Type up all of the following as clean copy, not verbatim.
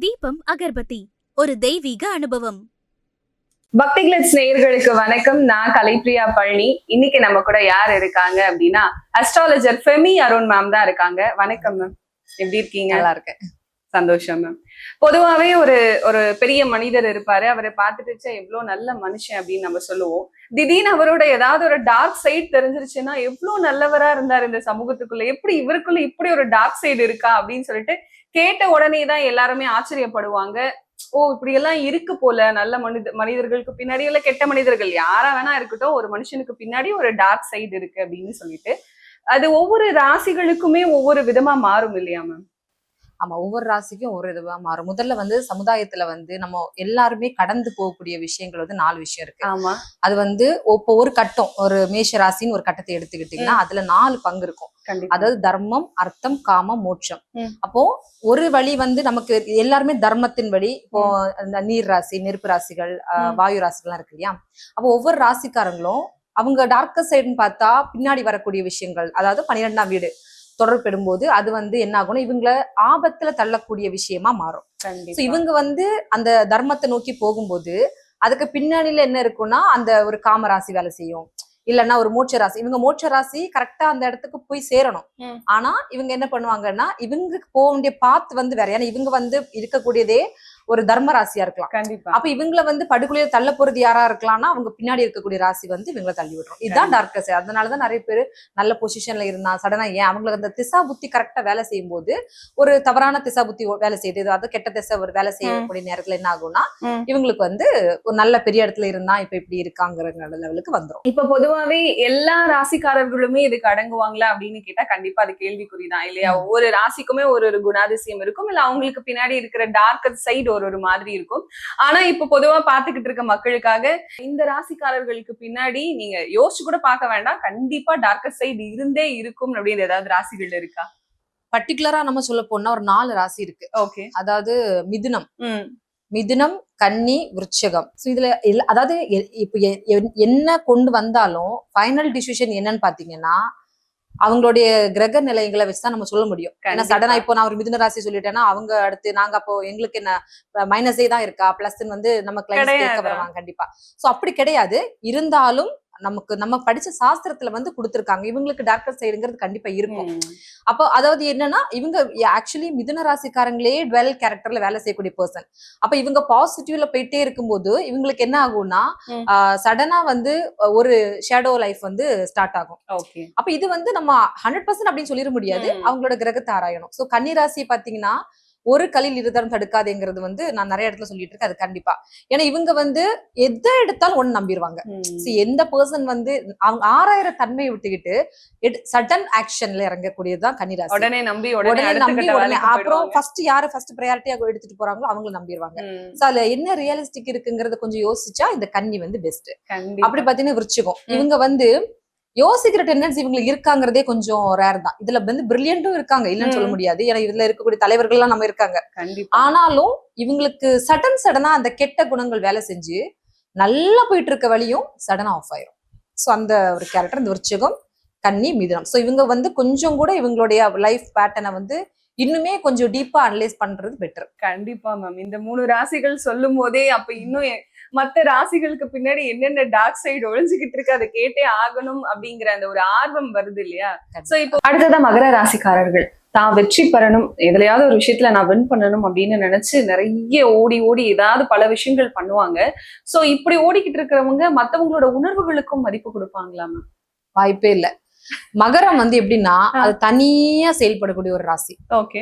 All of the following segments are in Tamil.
தீபம் அகர்பத்தி ஒரு தெய்வீக அனுபவம். பக்தி கிளிட்ஸ் நேயர்களுக்கு வணக்கம். நான் கலைப்பிரியா பழனி. இன்னைக்கு நம்ம கூட யார் இருக்காங்க அப்படின்னா அஸ்ட்ராலஜர் ஃபெமி அருண் மேம் தான் இருக்காங்க. வணக்கம் மேம், எப்படி இருக்கீங்க? நல்லா இருக்கேன், சந்தோஷம் மேம். பொதுவாவே ஒரு ஒரு பெரிய மனிதர் இருப்பாரு, அவரை பார்த்துட்டு எவ்வளவு நல்ல மனுஷன் அப்படின்னு நம்ம சொல்லுவோம். திடீர்னு அவரோட ஏதாவது ஒரு டார்க் சைடு தெரிஞ்சிருச்சுன்னா எவ்வளவு நல்லவரா இருந்தார் இந்த சமூகத்துக்குள்ள, எப்படி இவருக்குள்ள இப்படி ஒரு டார்க் சைடு இருக்கா அப்படின்னு சொல்லிட்டு கேட்ட உடனே தான் எல்லாருமே ஆச்சரியப்படுவாங்க. ஓ, இப்படி எல்லாம் இருக்கு போல, நல்ல மனிதர்களுக்கு பின்னாடி இல்ல கெட்ட மனிதர்கள் யாரா வேணா இருக்கட்டும், ஒரு மனுஷனுக்கு பின்னாடி ஒரு டார்க் சைடு இருக்கு அப்படின்னு சொல்லிட்டு அது ஒவ்வொரு ராசிகளுக்குமே ஒவ்வொரு விதமா மாறும் இல்லையா மேம்? ஆமா, ஒவ்வொரு ராசிக்கும் ஒவ்வொரு இதுவா மாறும். முதல்ல சமுதாயத்துல நம்ம எல்லாருமே கடந்து போகக்கூடிய விஷயங்கள் 4 விஷயம் இருக்கு. ஆமா, அது இப்போ ஒரு கட்டம், ஒரு மேஷ ராசின்னு ஒரு கட்டத்தை எடுத்துக்கிட்டீங்கன்னா அதுல 4 பங்கு இருக்கும். அதாவது தர்மம், அர்த்தம், காமம், மோட்சம். அப்போ ஒரு வழி நமக்கு எல்லாருமே தர்மத்தின் வழி. இப்போ இந்த நீர் ராசி, நெருப்பு ராசிகள், வாயு ராசிகள்லாம் இருக்கு இல்லையா? அப்போ ஒவ்வொரு ராசிக்காரங்களும் அவங்க டார்க்கர் சைடுன்னு பார்த்தா பின்னாடி வரக்கூடிய விஷயங்கள், அதாவது 12ஆம் வீடு தொடர்பெடும்போது அது என்ன ஆகும்னா இவங்கள ஆபத்துல தள்ளக்கூடிய விஷயமா மாறும். இவங்க அந்த தர்மத்தை நோக்கி போகும்போது அதுக்கு பின்னணியில என்ன இருக்கும்னா அந்த ஒரு காமராசி வேலை செய்யும், இல்லைன்னா ஒரு மோட்ச ராசி. இவங்க மோட்ச ராசி கரெக்டா அந்த இடத்துக்கு போய் சேரணும். ஆனா இவங்க என்ன பண்ணுவாங்கன்னா இவங்களுக்கு போக வேண்டிய பாத் வேற. ஏன்னா இவங்க இருக்கக்கூடியதே ஒரு தர்ம ராசியா இருக்கலாம். கண்டிப்பா. அப்ப இவங்கள படுகொலையில தள்ள போறது யாரா இருக்கலாம்னா அவங்க பின்னாடி இருக்கக்கூடிய ராசி இவங்களை தள்ளி விடுறோம். இதுதான் டார்க்கஸ். அதனாலதான் நிறைய பேர் நல்ல பொசிஷன்ல இருந்தா சடனா ஏன் அவங்களுக்கு அந்த திசா புத்தி கரெக்டா வேலை செய்யும் போது ஒரு தவறான திசா புத்தி வேலை செய்யுது, அதாவது கெட்ட திசை ஒரு வேலை செய்யக்கூடிய நேரத்துல என்ன ஆகும்னா இவங்களுக்கு ஒரு நல்ல பெரிய இடத்துல இருந்தா இப்ப இப்படி இருக்காங்கிற லெவலுக்கு வந்துடும். இப்ப பொதுவாவே எல்லா ராசிக்காரர்களுமே இதுக்கு அடங்குவாங்களா அப்படின்னு கேட்டா கண்டிப்பா அது கேள்விக்குறிதான் இல்லையா? ஒவ்வொரு ராசிக்குமே ஒரு ஒரு குணாதிசயம் இருக்கும், இல்ல அவங்களுக்கு பின்னாடி இருக்கிற டார்க்கர் சைடு ஒரு மாதிரி இருக்கும். ஆனா இப்ப பொதுவா பாத்துக்கிட்டு இருக்க மக்களுக்காக இந்த ராசிக்காரர்களுக்கு பின்னாடி நீங்க யோசிச்சு கூட பார்க்க வேண்டாம், கண்டிப்பா டார்க்கர் சைடு இருந்தே இருக்கும் அப்படின்னு ஏதாவது ராசிகள் இருக்கா? பர்டிகுலரா நம்ம சொல்ல போனா ஒரு 4 ராசி இருக்கு. ஓகே. அதாவது மிதுனம், கன்னி, விருச்சகம். இதுல அதாவது இப்ப என்ன கொண்டு வந்தாலும் ஃபைனல் டிசிஷன் என்னன்னு பாத்தீங்கன்னா அவங்களுடைய கிரக நிலையங்களை வச்சுதான் நம்ம சொல்ல முடியும். ஏன்னா சடனா இப்போ நான் ஒரு மிதுன ராசி சொல்லிட்டேன்னா அவங்க அடுத்து நாங்க அப்போ எங்களுக்கு என்ன மைனஸே தான் இருக்கா, பிளஸ் நம்ம கிளைண்ட்ஸ் கேட்க வருவாங்க. கண்டிப்பா. சோ அப்படி கிடையாது. இருந்தாலும் நம்ம படிச்ச சாஸ்திரத்துல கொடுத்திருக்காங்க இவங்களுக்கு டார்க்கர் சைடுங்கிறது கண்டிப்பா இருக்கும். அப்போ அதாவது என்னன்னா இவங்க ஆக்சுவலி மிதுன ராசிக்காரங்களே டுவெல் கேரக்டர்ல வேலை செய்யக்கூடிய பர்சன். அப்ப இவங்க பாசிட்டிவ்ல போயிட்டே இருக்கும்போது இவங்களுக்கு என்ன ஆகும்னா சடனா ஒரு ஷேடோ லைஃப் ஸ்டார்ட் ஆகும். அப்ப இது நம்ம 100% அப்படின்னு சொல்லிட முடியாது, அவங்களோட கிரகத்தை ஆராயணும். சோ கன்னி ராசி பாத்தீங்கன்னா ஒரு கலில் இருதரம் தடுக்காதுங்கிறது நான் நிறைய இடத்துல சொல்லிட்டு இருக்கேன். அது கண்டிப்பா. ஏன்னா இவங்க எதை எடுத்தாலும் ஒண்ணு நம்பிடுவாங்க. எந்த பர்சன் அவங்க 6000 தன்மையை விட்டுக்கிட்டு சடன் ஆக்ஷன்ல இறங்கக்கூடியதுதான் கன்னிராசி. உடனே நம்பி அப்புறம் ஃபர்ஸ்ட் ப்ரையாரிட்டியா எடுத்துட்டு போறாங்களோ அவங்களும் நம்பிடுவாங்க. அதுல என்ன ரியலிஸ்டிக் இருக்குங்கிறத கொஞ்சம் யோசிச்சா இந்த கன்னி பெஸ்ட். அப்படி பாத்தீங்கன்னா விருச்சிகம் இவங்க யோசிக்கிற டெண்டன்சி இவங்களுக்கு இருக்காங்கிறதே கொஞ்சம் ரேர் தான். இதுல பிரில்லியன்ட்டும் இருக்காங்க, இல்லன்னு சொல்ல முடியாது. ஏன்னா இதுல இருக்கக்கூடிய தலைவர்கள் எல்லாம் நம்ம இருக்காங்க. ஆனாலும் இவங்களுக்கு சடனா அந்த கெட்ட குணங்கள் வேலை செஞ்சு நல்லா போயிட்டு இருக்க வழியும் சடனா ஆஃப் ஆயிரும். சோ அந்த ஒரு கேரக்டர் இந்த விருச்சிகம், கன்னி, மிதுனம். சோ இவங்க கொஞ்சம் கூட இவங்களுடைய லைஃப் பேட்டர்னை இன்னுமே கொஞ்சம் டீப்பா அனலைஸ் பண்றது பெட்டர். கண்டிப்பா மேம். இந்த 3 ராசிகள் சொல்லும் போதே அப்ப இன்னும் மத்த ராசிகளுக்கு பின்னாடி என்னென்ன டார்க் சைடு ஒழிஞ்சுக்கிட்டு இருக்கு அதை கேட்டே ஆகணும் அப்படிங்கிற அந்த ஒரு ஆர்வம் வருது இல்லையா? சோ இப்போ அடுத்ததான் மகர ராசிக்காரர்கள் தான் வெற்றி பெறணும், எதுலையாவது ஒரு விஷயத்துல நான் வின் பண்ணணும் அப்படின்னு நினைச்சு நிறைய ஓடி ஓடி ஏதாவது பல விஷயங்கள் பண்ணுவாங்க. சோ இப்படி ஓடிக்கிட்டு இருக்கிறவங்க மத்தவங்களோட உணர்வுகளுக்கும் மதிப்பு கொடுப்பாங்களா மேம்? வாய்ப்பே இல்ல. மகரம் எப்படின்னா அது தனியா செயல்படக்கூடிய ஒரு ராசி. ஓகே.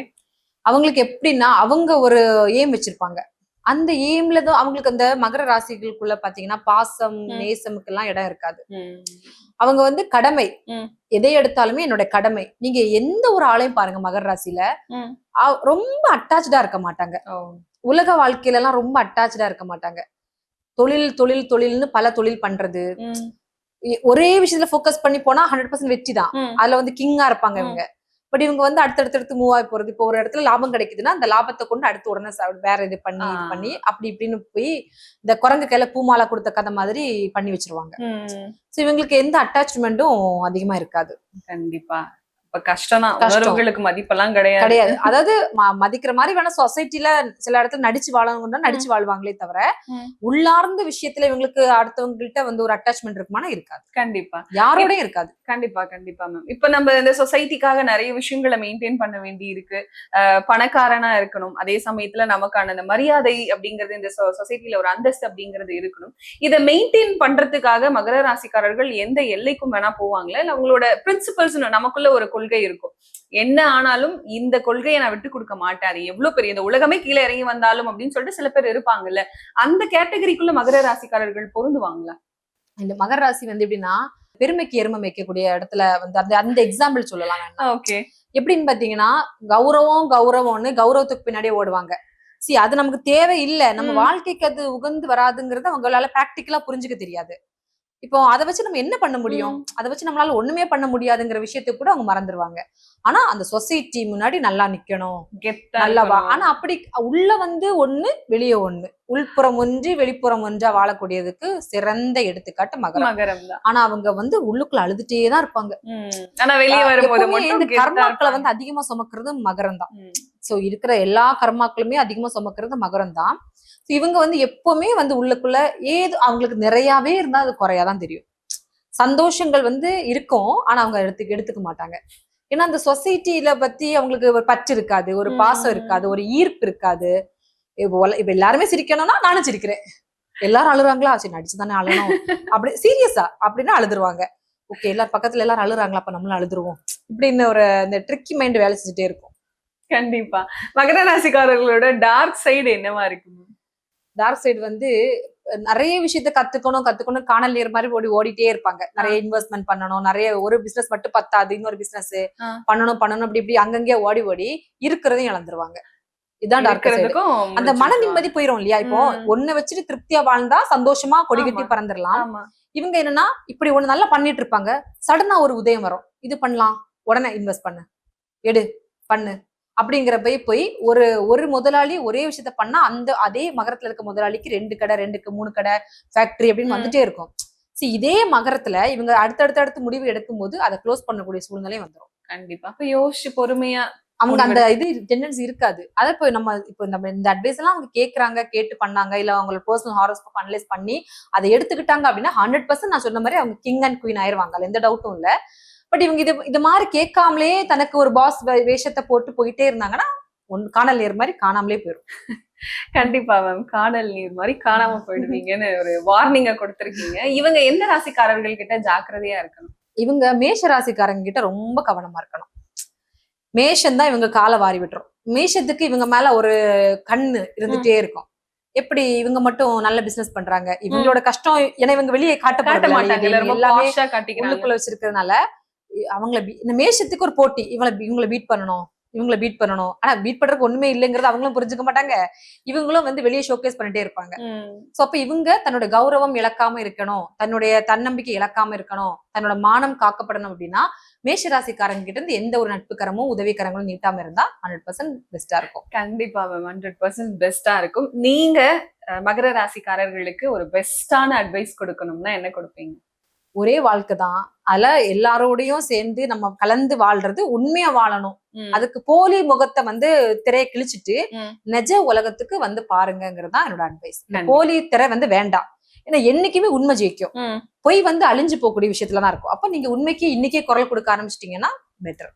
அவங்களுக்கு எப்படின்னா அவங்க ஒரு எய்ம் வச்சிருப்பாங்க. அந்த எய்ம்ல தான் அவங்களுக்கு அந்த மகர ராசிகளுக்குள்ள பாத்தீங்கன்னா பாசம் நேசமுக்கு எல்லாம் இடம் இருக்காது. அவங்க கடமை, எதை எடுத்தாலுமே என்னோட கடமை. நீங்க எந்த ஒரு ஆளையும் பாருங்க மகர ராசியில ரொம்ப அட்டாச்சா இருக்க மாட்டாங்க. உலக வாழ்க்கையில எல்லாம் ரொம்ப அட்டாச்சா இருக்க மாட்டாங்க. தொழில் தொழில் தொழில்னு பல தொழில் பண்றது, ஒரே விஷயத்துல போக்கஸ் பண்ணி போனா 100% வெற்றி தான். அதுல கிங்கா இருப்பாங்க இவங்க. பட் இவங்க அடுத்தடுத்து மூவ் ஆகி போறது. இப்போ ஒரு இடத்துல லாபம் கிடைக்குதுன்னா அந்த லாபத்தை கொண்டு அடுத்து உடனே வேற இது பண்ணி அப்படி இப்படின்னு போய் இந்த குரங்கு கையில பூமாலை கொடுத்த கதை மாதிரி பண்ணி வச்சிருவாங்க. சோ இவங்களுக்கு எந்த அட்டாச்மெண்ட்டும் அதிகமா இருக்காது. கண்டிப்பா. இப்ப கஷ்டம் தான், கஷ்டம். உணர்வுகளுக்கு மதிப்பெல்லாம் கிடையாது. கிடையாது. அதாவது மதிக்கிற மாதிரி வேணா சொசைட்டில சில இடத்துல நடிச்சு வாழணும்னா நடிச்சு வாழ்வாங்களே தவிர உள்ளார்ந்த விஷயத்துல இவங்களுக்கு அடுத்தவங்கள்ட்ட வந்து ஒரு அட்டாச்மெண்ட் இருக்குமானா இருக்காது. கண்டிப்பா யாரோடயும் இருக்காது. கண்டிப்பா கண்டிப்பா மேம். இப்ப நம்ம இந்த சொசைட்டிக்காக நிறைய விஷயங்களை மெயின்டைன் பண்ண வேண்டி இருக்கு. பணக்காரனா இருக்கணும், அதே சமயத்துல நமக்கான அந்த மரியாதை அப்படிங்கிறது இந்த சொசைட்டில ஒரு அந்தஸ்து அப்படிங்கிறது இருக்கணும். இதை மெயின்டைன் பண்றதுக்காக மகர ராசிக்காரர்கள் எந்த எல்லைக்கும் வேணா போவாங்களா, இல்ல அவங்களோட பிரின்சிபல்ஸ் நமக்குள்ள ஒரு கொள்கை இருக்கும், என்ன ஆனாலும் இந்த கொள்கையை நான் விட்டு கொடுக்க மாட்டேன், அது எவ்வளவு பெரிய இந்த உலகமே கீழே இறங்கி வந்தாலும் அப்படின்னு சொல்லிட்டு சில பேர் இருப்பாங்கல்ல, அந்த கேட்டகரிக்குள்ள மகர ராசிக்காரர்கள் பொருந்துவாங்களா? இந்த மகர ராசி வந்து எப்படின்னா பெருமைக்கு எருமை வைக்கக்கூடிய இடத்துல வந்து அந்த அந்த எக்ஸாம்பிள் சொல்லலாம். ஓகே. எப்படின்னு பாத்தீங்கன்னா கௌரவம்னு கௌரவத்துக்கு பின்னாடியே ஓடுவாங்க. அது நமக்கு தேவை இல்லை, நம்ம வாழ்க்கைக்கு அது உகந்து வராதுங்கிறது அவங்களால பிராக்டிக்கலா புரிஞ்சுக்க தெரியாது. இப்போ அதை வச்சு நம்ம என்ன பண்ண முடியும், அதை வச்சு நம்மளால ஒண்ணுமே பண்ண முடியாதுங்கிற விஷயத்தை கூட அவங்க மறந்துடுவாங்க. ஆனா அந்த சொசைட்டி முன்னாடி நல்லா நிக்கணும், நல்லவா. ஆனா அப்படி உள்ள வந்து ஒண்ணு வெளியே ஒண்ணு, உள்புறம் ஒன்று வெளிப்புறம் ஒன்றா வாழக்கூடியதுக்கு சிறந்த எடுத்துக்காட்டு மகரம். ஆனா அவங்க வந்து உள்ளுக்குள்ள அழுதுட்டேதான் இருப்பாங்க. ஆனா வெளியே வரும்போது இந்த கர்மாக்களை வந்து அதிகமா சுமக்கிறது மகரம் தான். சோ இருக்கிற எல்லா கர்மாக்களுமே அதிகமா சுமக்கிறது மகரம் தான். இவங்க வந்து எப்பவுமே வந்து உள்ளுக்குள்ள ஏது அவங்களுக்கு நிறையவே இருந்தா அது குறையாதான் தெரியும். சந்தோஷங்கள் வந்து இருக்கும், ஆனா அவங்க எடுத்துக்க மாட்டாங்க. ஏன்னா அந்த சொசைட்டில பத்தி அவங்களுக்கு ஒரு பற்று இருக்காது, ஒரு பாசம் இருக்காது, ஒரு ஈர்ப்பு இருக்காது. இப்ப எல்லாருமே சிரிக்கணும்னா நானும் சிரிக்கிறேன், எல்லாரும் அழுறாங்களா சரி நடிச்சுதானே அழணும் அப்படி சீரியஸா அப்படின்னா அழுதுருவாங்க. ஓகே எல்லாரும் பக்கத்துல எல்லாரும் அழுறாங்களா அப்ப நம்மளும் அழுதுருவோம் இப்படின்னு ஒரு இந்த ட்ரிக்கி மைண்ட் வேலை செஞ்சுட்டே இருக்கும். கண்டிப்பா. மகர ராசிக்காரர்களோட டார்க் சைடு என்னவா இருக்கு? டார்க் சைடு வந்து நிறைய விஷயத்த கத்துக்கணும் காணல் நீர் மாதிரி ஓடிட்டே இருப்பாங்க. நிறைய இன்வெஸ்ட்மெண்ட் பண்ணணும், நிறைய ஒரு பிசினஸ் மட்டும் பத்தாது, இன்னொரு பிசினஸ் பண்ணணும் இப்படி அங்கங்கே ஓடி இருக்கிறதையும் இழந்துருவாங்க. இதான் டார்க் சைடு. அந்த மன நிம்மதி போயிரும் இல்லையா. இப்போ ஒண்ணு வச்சுட்டு திருப்தியா வாழ்ந்தா சந்தோஷமா கொடி கட்டி பறந்துடலாம். இவங்க என்னன்னா இப்படி ஒண்ணு நல்லா பண்ணிட்டு இருப்பாங்க, சடனா ஒரு உதயம் வரும், இது பண்ணலாம் உடனே இன்வெஸ்ட் பண்ணு எடு பண்ணு அப்படிங்கிற போய் ஒரு முதலாளி ஒரே விஷயத்த பண்ணா அதே மகரத்துல இருக்க முதலாளிக்கு 2 கடை 2க்கு 3 கடை ஃபேக்டரி அப்படின்னு வந்துட்டே இருக்கும். இதே மகரத்துல இவங்க அடுத்தடுத்து முடிவு எடுக்கும் போது அதை க்ளோஸ் பண்ணக்கூடிய சூழ்நிலையும் வந்துடும். கண்டிப்பா. அப்ப யோசிச்சு பொறுமையா அவங்க அந்த இது டெண்டன்சி இருக்காது. அதை இப்போ நம்ம இந்த அட்வைஸ் எல்லாம் அவங்க கேட்டு பண்ணாங்க, இல்ல அவங்களோட பர்சனல் ஹாரோஸ்கோப் அனலைஸ் பண்ணி அதை எடுத்துக்கிட்டாங்க அப்படின்னா 100% நான் சொன்ன மாதிரி அவங்க கிங் அண்ட் குயின் ஆயிருவாங்க, எந்த டவுட்டும் இல்ல. பட் இவங்க இது மாதிரி கேட்காமலே தனக்கு ஒரு பாஸ் வேஷத்தை போட்டு போயிட்டே இருந்தாங்கன்னா காணல் நீர் மாதிரி காணாமலே போயிடும். கண்டிப்பா மேம், காணல் நீர் மாதிரி காணாம போயிடுவீங்கன்னு ஒரு வார்னிங்க கொடுத்திருக்கீங்க. இவங்க எந்த ராசிக்காரர்கள் கிட்ட ஜாக்கிரதையா இருக்கணும்? இவங்க மேஷ ராசிக்காரங்க கிட்ட ரொம்ப கவனமா இருக்கணும். மேஷம் தான் இவங்க காலை வாரி விட்டுரும். மேஷத்துக்கு இவங்க மேல ஒரு கண்ணு இருந்துட்டே இருக்கும். எப்படி இவங்க மட்டும் நல்ல பிசினஸ் பண்றாங்க, இவங்களோட கஷ்டம் ஏன்னா இவங்க வெளியே காட்ட மாட்டாங்க, எல்லாமே உள்ளுக்குள்ள வச்சிருக்கிறதுனால அவங்கள இந்த மேஷத்துக்கு ஒரு போட்டி, இவங்களை பீட் பண்ணணும். ஆனா பீட் பண்றதுக்கு ஒண்ணுமே இல்லைங்கிறது அவங்களும் புரிஞ்சுக்க மாட்டாங்க, இவங்களும் வந்து வெளியே ஷோகேஸ் பண்ணிட்டே இருப்பாங்க. சோ அப்ப இவங்க தன்னோட கௌரவம் இழக்காம இருக்கணும், தன்னுடைய தன்னம்பிக்கை இழக்காம இருக்கணும், தன்னோட மானம் காக்கப்படணும் அப்படின்னா மேஷராசிக்காரங்க கிட்ட இருந்து எந்த ஒரு நட்புக்கரமும் உதவிக்கரங்களும் நீட்டாம இருந்தா 100% பெஸ்டா இருக்கும். கண்டிப்பா மேம், 100% பெஸ்டா இருக்கும். நீங்க மகர ராசிக்காரர்களுக்கு ஒரு பெஸ்டான அட்வைஸ் கொடுக்கணும்னா என்ன கொடுப்பீங்க? ஒரே வாழ்க்கை தான், அதுல எல்லாரோடையும் சேர்ந்து நம்ம கலந்து வாழ்றது, உண்மையா வாழணும். அதுக்கு போலி முகத்தை வந்து திரையை கிழிச்சிட்டு நிஜ உலகத்துக்கு வந்து பாருங்கிறது தான் என்னோட அட்வைஸ். போலி திரை வந்து வேண்டாம், ஏன்னா என்னைக்குமே உண்மை ஜெயிக்கும், பொய் வந்து அழிஞ்சு போகக்கூடிய விஷயத்துலதான் இருக்கும். அப்ப நீங்க உண்மைக்கு இன்னைக்கே குரல் கொடுக்க ஆரம்பிச்சிட்டீங்கன்னா பெட்டர்.